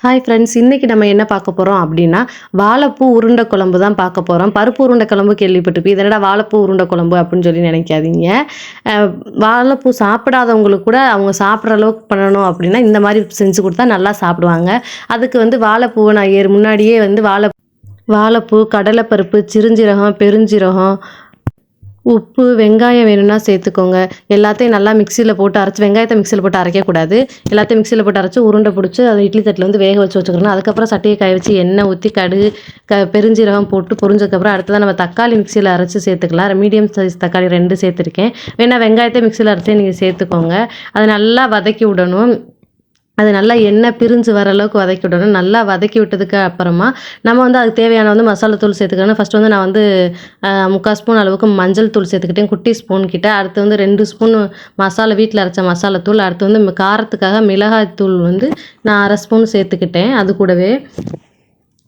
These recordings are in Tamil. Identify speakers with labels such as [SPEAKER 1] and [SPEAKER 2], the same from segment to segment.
[SPEAKER 1] ஹாய் ஃப்ரெண்ட்ஸ், இன்றைக்கி நம்ம என்ன பார்க்க போகிறோம் அப்படின்னா வாழைப்பூ உருண்டை குழம்பு தான் பார்க்க போகிறோம். பருப்பு உருண்டை குழம்பு கேள்விப்பட்டிருப்பீங்க. இதனடா வாழைப்பூ உருண்டை குழம்பு அப்படின்னு சொல்லி நினைக்காதீங்க. வாழைப்பூ சாப்பிடாதவங்களுக்கு கூட அவங்க சாப்பிட்ற அளவுக்கு பண்ணணும் அப்படின்னா இந்த மாதிரி செஞ்சு கொடுத்தா நல்லா சாப்பிடுவாங்க. அதுக்கு வந்து வாழைப்பூவை நான் முன்னாடியே வந்து வாழைப்பூ, கடலைப்பருப்பு, சிறுஞ்சீரகம், பெருஞ்சீரகம், உப்பு, வெங்காயம் வேணும்னா சேர்த்துக்கோங்க. எல்லாத்தையும் நல்லா மிக்சியில் போட்டு அரைச்சி, வெங்காயத்தை மிக்சியில் போட்டு அரைக்கக்கூடாது. எல்லாத்தையும் மிக்சியில் போட்டு அரைச்சி உருண்டை பிடிச்சி அதை இட்லி தட்டில் வந்து வேக வச்சு வச்சுக்கணும். அதுக்கப்புறம் சட்டியை காய வச்சு எண்ணெய் ஊற்றி கடுகு பெருஞ்சீரகம் போட்டு பொரிஞ்சதுக்கப்புறம் அடுத்ததான் நம்ம தக்காளி மிக்சியில் அரைச்சி சேர்த்துக்கலாம். மீடியம் சைஸ் தக்காளி 2 சேர்த்துருக்கேன். வேணால் வெங்காயத்தை மிக்சியில் அரைச்சி நீங்கள் சேர்த்துக்கோங்க. அதை நல்லா வதக்கி விடணும். அது நல்லா எண்ணெய் பிரிஞ்சு வர அளவுக்கு வதக்கி விடணும். நல்லா வதக்கி விட்டதுக்கு அப்புறமா நம்ம வந்து அதுக்கு தேவையான வந்து மசாலா தூள் சேர்த்துக்கணும். ஃபஸ்ட்டு வந்து நான் வந்து 3/4 ஸ்பூன் அளவுக்கு மஞ்சள் தூள் சேர்த்துக்கிட்டேன், குட்டி ஸ்பூன் கிட்ட. அடுத்து வந்து 2 ஸ்பூன் மசாலா, வீட்டில் அரைச்ச மசாலா தூள். அடுத்து வந்து காரத்துக்காக மிளகாய் தூள் வந்து நான் 1/2 ஸ்பூன் சேர்த்துக்கிட்டேன். அது கூடவே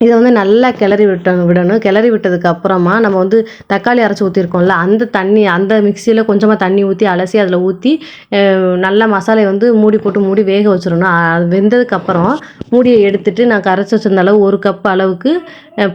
[SPEAKER 1] இதை வந்து நல்லா கிளறி விடணும். கிளறி விட்டதுக்கு அப்புறமா நம்ம வந்து தக்காளி அரைச்சி ஊற்றிருக்கோம்ல, அந்த தண்ணி, அந்த மிக்சியில் கொஞ்சமாக தண்ணி ஊற்றி அலசி அதில் ஊற்றி நல்லா மசாலையை வந்து மூடி போட்டு மூடி வேக வச்சிடணும். அது வெந்ததுக்கப்புறம் மூடியை எடுத்துட்டு நான் கரைச்சி வச்சிருந்த அளவு 1 கப் அளவுக்கு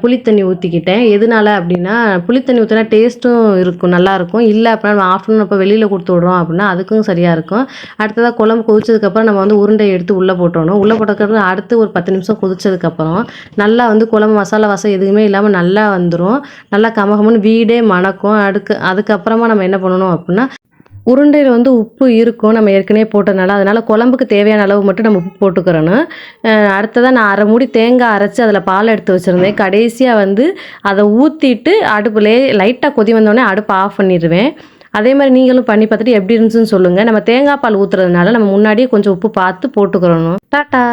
[SPEAKER 1] புளித்தண்ணி ஊற்றிக்கிட்டேன். எதனால அப்படின்னா புளித்தண்ணி ஊற்றினா டேஸ்ட்டும் இருக்கும், நல்லாயிருக்கும். இல்லை அப்படின்னா நம்ம ஆஃப்டர்நூன் அப்போ வெளியில் கொடுத்து விட்றோம் அப்படின்னா அதுக்கும் சரியாக இருக்கும். அடுத்ததாக குழம்பு கொதிச்சதுக்கப்புறம் நம்ம வந்து உருண்டையை எடுத்து உள்ளே போட்டணும். உள்ளே போட்டதுக்கப்புறம் அடுத்து ஒரு 10 நிமிஷம் கொதிச்சதுக்கப்புறம் நல்லா வந்து குழம்பு மசாலா வாசம் எதுவுமே இல்லாமல் நல்லா வந்துடும். நல்லா கமகமன்னு வீடே மணக்கும். அதுக்கப்புறமா நம்ம என்ன பண்ணணும் அப்படின்னா, உருண்டையில் வந்து உப்பு இருக்கும் நம்ம ஏற்கனவே போட்டதுனால. அதனால் குழம்புக்கு தேவையான அளவு மட்டும் நம்ம உப்பு போட்டுக்கிறணும். அடுத்ததாக நான் 1/2 மூடி தேங்காய் அரைச்சி அதில் பால் எடுத்து வச்சுருந்தேன். கடைசியாக வந்து அதை ஊற்றிட்டு அடுப்புலேயே லைட்டாக கொதி வந்தோடனே அடுப்பை ஆஃப் பண்ணிடுவேன். அதே மாதிரி நீங்களும் பண்ணி பார்த்துட்டு எப்படி இருந்துச்சுன்னு சொல்லுங்கள். நம்ம தேங்காய் பால் ஊற்றுறதுனால நம்ம முன்னாடியே கொஞ்சம் உப்பு பார்த்து போட்டுக்கிறணும். டாட்டா.